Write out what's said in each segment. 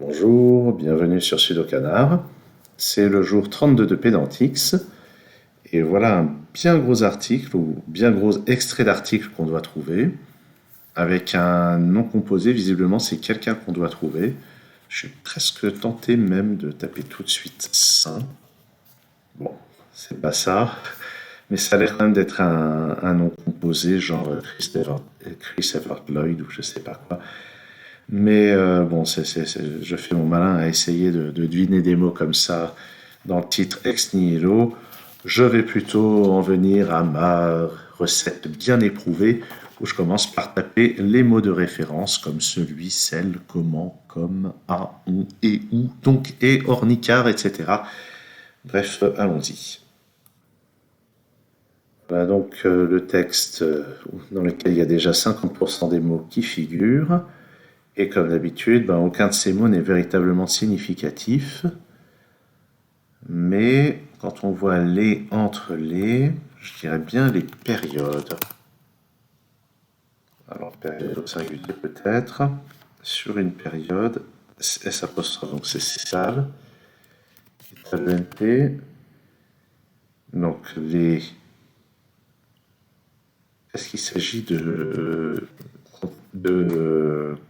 Bonjour, bienvenue sur Sudokanar. C'est le jour 32 de Pédantix. Et voilà un bien gros article ou bien gros extrait d'article qu'on doit trouver. Avec un nom composé, visiblement c'est quelqu'un qu'on doit trouver. Je suis presque tenté même de taper tout de suite Saint. Bon, c'est pas ça. Mais ça a l'air quand même d'être un nom composé, genre Chris Evert Lloyd ou je sais pas quoi. Mais bon, je fais mon malin à essayer de deviner des mots comme ça dans le titre Ex Nihilo. Je vais plutôt en venir à ma recette bien éprouvée où je commence par taper les mots de référence comme celui, celle, comment, comme, à, on, et où, donc, et, ornicar, etc. Bref, allons-y. Voilà donc le texte dans lequel il y a déjà 50% des mots qui figurent. Et comme d'habitude, ben, aucun de ces mots n'est véritablement significatif. Mais quand on voit les entre les, je dirais bien les périodes. Alors, période au singulier peut-être. Sur une période, S apostrophe, donc c'est sale. Donc les. Est-ce qu'il s'agit de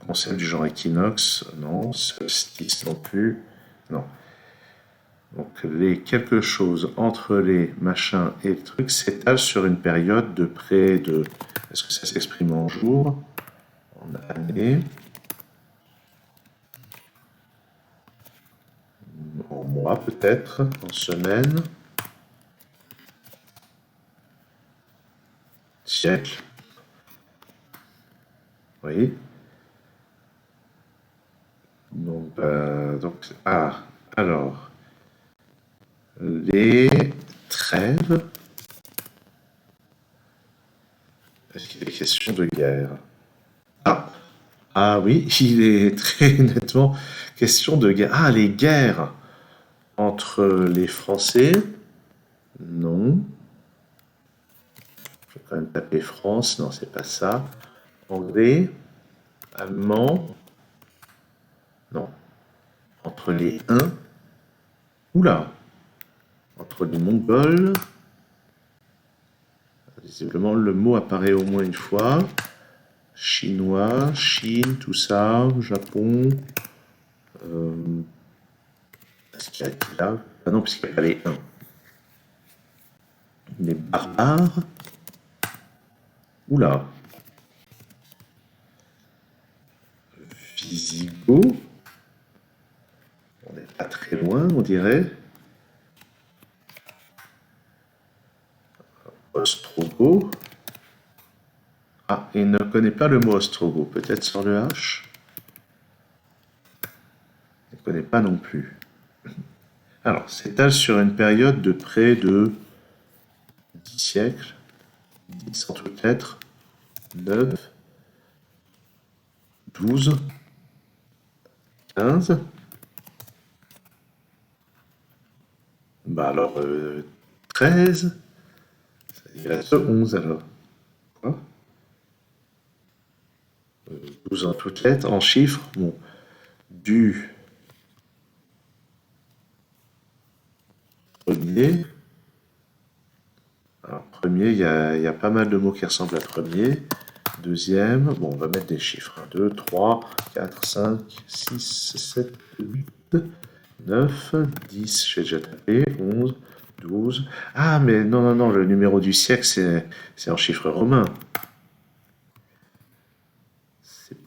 concept du genre équinoxe? Non. Solstice non plus. Non. Donc les quelque chose entre les machins et le truc s'étale sur une période de près de... Est-ce que ça s'exprime en jours? En années? En mois peut-être? En semaines? Siècle? Oui. Donc, alors, les trêves. Est-ce qu'il est question de guerre? Ah oui, il est très nettement question de guerre. Ah, les guerres entre les Français? Non. Je vais quand même taper France. Non, c'est pas ça. Anglais? Allemand? Non. Entre les Huns? Oula! Entre les Mongols? Visiblement, le mot apparaît au moins une fois. Chinois, Chine, tout ça, Japon. Est-ce qu'il y a là? Ah non, puisqu'il n'y a pas les 1. Les barbares. Oula. Visigoth. On n'est pas très loin, on dirait. Ostrogoth. Ah, il ne connaît pas le mot Ostrogoth. Peut-être sur le H? Il ne connaît pas non plus. Alors, s'étale sur une période de près de 10 siècles. 10 en toutes lettres. 9. 12. 15. Bah alors, 13. Il reste 11 alors. Quoi? 12 en toutes lettres, en chiffres. Bon, du premier. Alors, premier, il y a pas mal de mots qui ressemblent à premier. Deuxième, bon, on va mettre des chiffres. 2, 3, 4, 5, 6, 7, 8, 9, 10, j'ai déjà tapé, 11, 12. Ah, mais non, non, non, le numéro du siècle, c'est en chiffres romains. C'est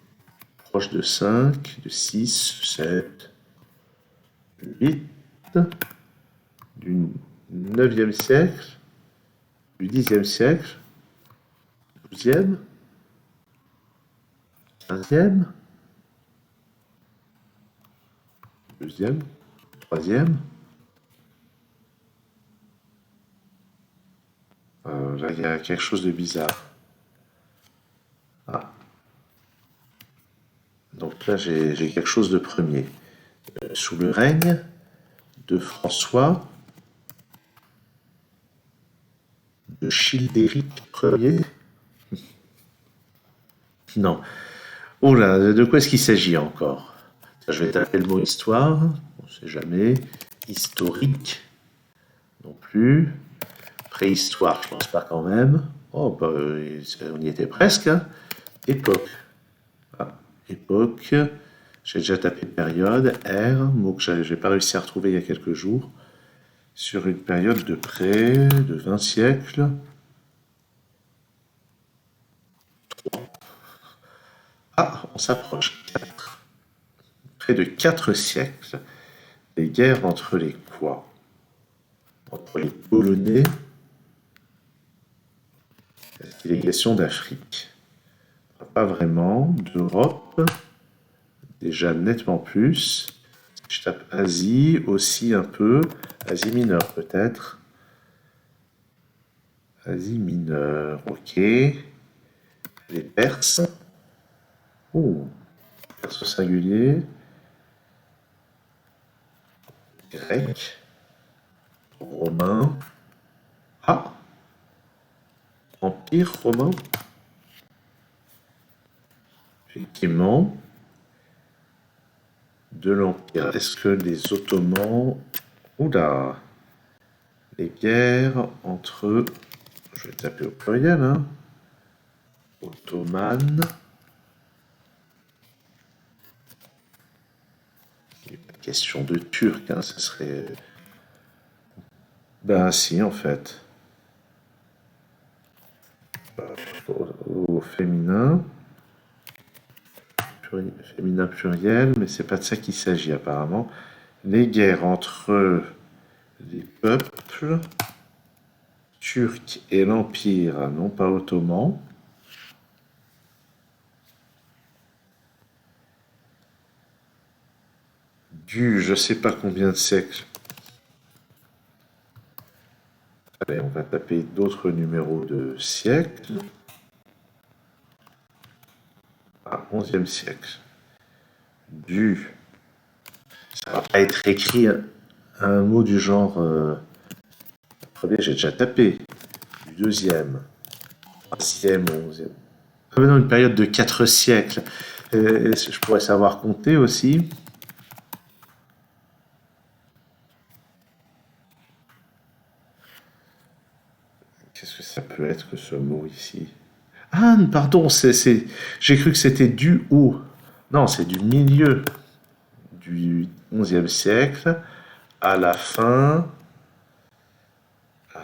proche de 5, de 6, 7, 8, du 9e siècle, du 10e siècle, 12e, 15e, 2e, 3e. Là, il y a quelque chose de bizarre. Ah. Donc là, j'ai quelque chose de premier. Sous le règne de François, de Childéric Ier. Non. Oh là, de quoi est-ce qu'il s'agit encore? Je vais taper le mot histoire, on ne sait jamais. Historique, non plus. Préhistoire, je pense pas quand même. Oh, bah, on y était presque. Hein. Époque. Ah, époque. J'ai déjà tapé période. R, mot que j'ai pas réussi à retrouver il y a quelques jours. Sur une période de près de 20 siècles. Ah, on s'approche. Près de 4 siècles. Les guerres entre les quoi? Entre les Polonais. Est-ce qu'il est question d'Afrique? Pas vraiment. D'Europe, déjà nettement plus. Je tape Asie aussi un peu. Asie mineure peut-être. Asie mineure, ok. Les Perses. Oh, Perses au singulier. Grecs. Romains. Ah, Empire romain. Effectivement. De l'Empire. Est-ce que les Ottomans... Oula. Les guerres entre... Je vais taper au pluriel, hein. Ottoman. Il n'est pas question de Turc, hein, ce serait... Ben si, en fait. Au féminin. Féminin pluriel, mais c'est pas de ça qu'il s'agit apparemment. Les guerres entre les peuples turcs et l'Empire, non pas ottoman. Du je sais pas combien de siècles. Allez, on va taper d'autres numéros de siècle. Ah, 11e siècle. Du. Ça va pas être écrit un mot du genre. Premier, j'ai déjà tapé. Du deuxième. Troisième, 11e. Ah, mais non, une période de 4 siècles. Je pourrais savoir compter aussi. Qu'est-ce que ça peut être que ce mot ici? Ah, pardon, j'ai cru que c'était du haut. Non, c'est du milieu du 11e siècle à la fin, à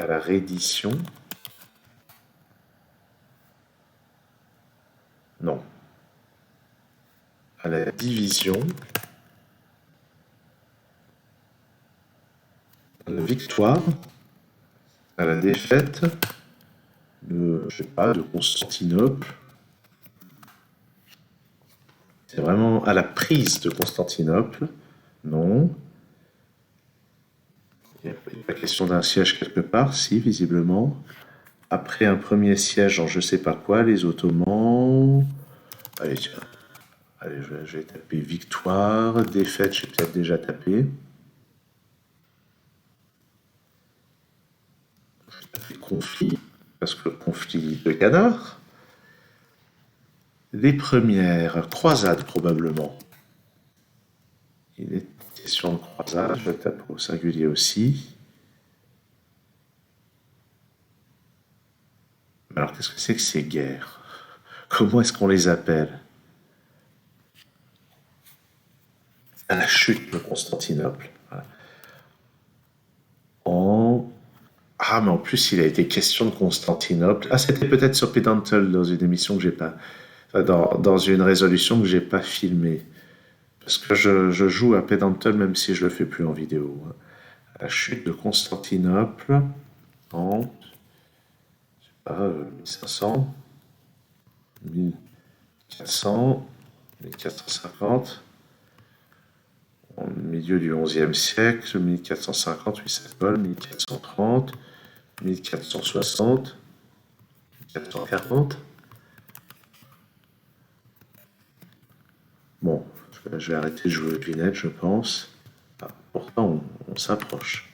la réédition. Non, à la division, à la victoire, à la défaite de, je sais pas, de Constantinople. C'est vraiment à la prise de Constantinople. Non. Il n'y a pas question d'un siège quelque part, si, visiblement. Après un premier siège en je sais pas quoi, les Ottomans. Allez, tiens. Allez, je vais taper victoire. Défaite, j'ai peut-être déjà tapé. Je vais taper conflit. Parce que conflit de canard. Les premières croisades, probablement. Il est question de croisade. Je tape au singulier aussi. Mais alors, qu'est-ce que c'est que ces guerres? Comment est-ce qu'on les appelle? À la chute de Constantinople. Voilà. En... Ah, mais en plus, il a été question de Constantinople. Ah, c'était peut-être sur Pedantle dans une émission que j'ai pas. Dans une résolution que j'ai pas filmée. Parce que je joue à Pedantle même si je le fais plus en vidéo. La chute de Constantinople en, je sais pas, 1500, 1400, 1450, au milieu du XIe siècle, 1450, oui, ça colle, 1430, 1460, 1440. Bon, je vais arrêter de jouer aux lunettes, je pense. Ah, pourtant, on s'approche.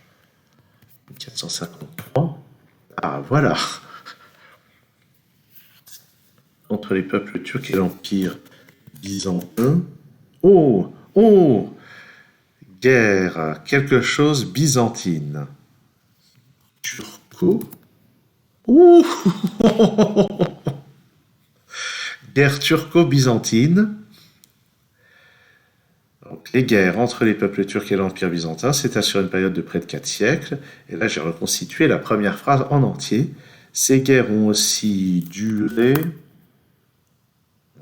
1453. Ah, voilà. Entre les peuples turcs et l'Empire byzantin. Oh, oh, guerre, quelque chose byzantine. Turco. Ouh, guerre turco-byzantine. Donc, les guerres entre les peuples turcs et l'Empire byzantin s'étalent sur une période de près de 4 siècles. Et là, j'ai reconstitué la première phrase en entier. Ces guerres ont aussi duré,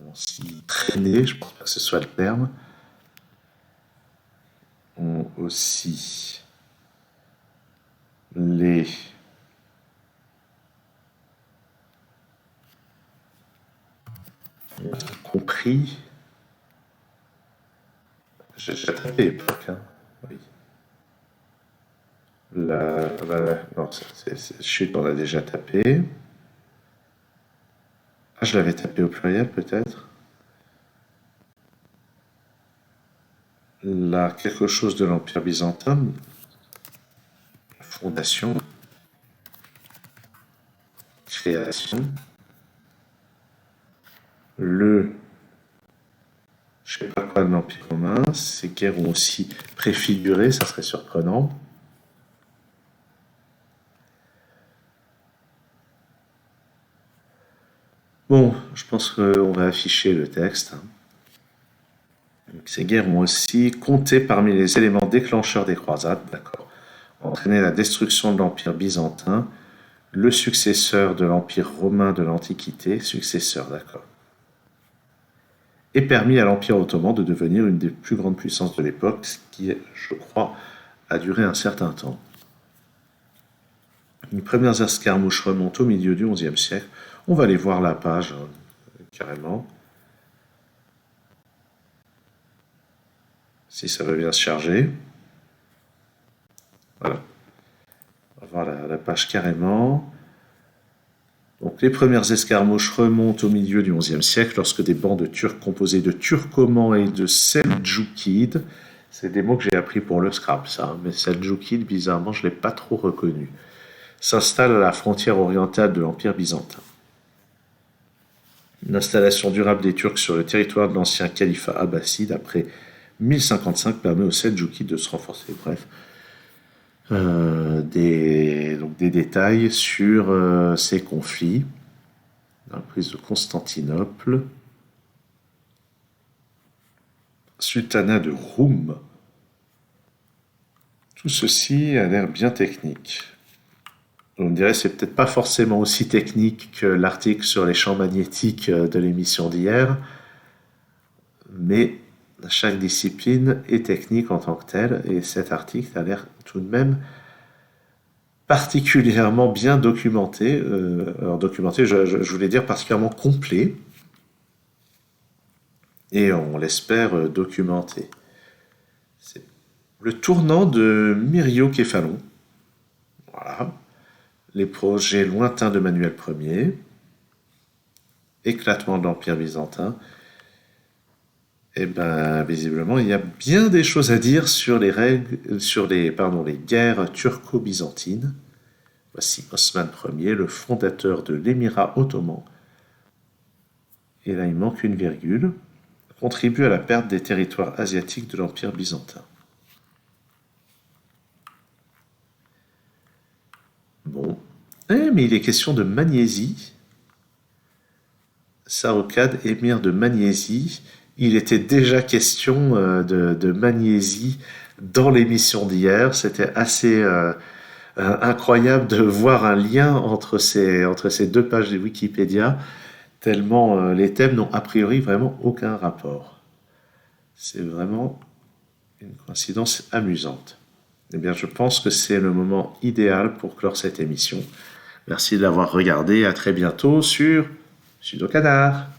ont aussi traîné, je ne pense pas que ce soit le terme, ont aussi les compris. J'ai déjà tapé époque, hein. Oui. Non, chute, on l'a déjà tapé. Ah, je l'avais tapé au pluriel peut-être. Là, quelque chose de l'Empire byzantin. Fondation. Création. Je sais pas quoi de l'Empire romain. Ces guerres ont aussi préfiguré, ça serait surprenant. Bon, je pense qu'on va afficher le texte. Donc, ces guerres ont aussi compté parmi les éléments déclencheurs des croisades, d'accord, entraîné la destruction de l'Empire byzantin, le successeur de l'Empire romain de l'Antiquité, successeur, d'accord, et permis à l'Empire ottoman de devenir une des plus grandes puissances de l'époque, ce qui, je crois, a duré un certain temps. Les premières escarmouches remontent au milieu du XIe siècle. On va aller voir la page, hein, carrément. Si ça veut bien se charger. Voilà. On va voir la page carrément. Donc, les premières escarmouches remontent au milieu du XIe siècle lorsque des bandes turcs composées de Turcomans et de Seldjoukides, c'est des mots que j'ai appris pour le scrap, ça, mais Seldjoukides, bizarrement, je ne l'ai pas trop reconnu, s'installent à la frontière orientale de l'Empire byzantin. L'installation durable des Turcs sur le territoire de l'ancien califat abbasside après 1055 permet aux Seldjoukides de se renforcer. Bref, donc des détails sur ces conflits. La prise de Constantinople. Sultanat de Roum. Tout ceci a l'air bien technique. On dirait que c'est peut-être pas forcément aussi technique que l'article sur les champs magnétiques de l'émission d'hier, mais chaque discipline est technique en tant que telle, et cet article a l'air tout de même particulièrement bien documenté. Alors documenté, je voulais dire particulièrement complet, et on l'espère documenté. C'est le tournant de Myrioképhalon. Voilà. Les projets lointains de Manuel Ier, éclatement de l'Empire byzantin, et bien visiblement il y a bien des choses à dire sur les guerres turco-byzantines. Voici Osman Ier, le fondateur de l'émirat ottoman. Et là il manque une virgule. Contribue à la perte des territoires asiatiques de l'Empire byzantin. Bon. Mais il est question de Magnésie. Saroukhad, émir de Magnésie. Il était déjà question de Magnésie dans l'émission d'hier. C'était assez incroyable de voir un lien entre ces deux pages de Wikipédia, tellement les thèmes n'ont a priori vraiment aucun rapport. C'est vraiment une coïncidence amusante. Eh bien, je pense que c'est le moment idéal pour clore cette émission. Merci de l'avoir regardé. À très bientôt sur Sudokanar.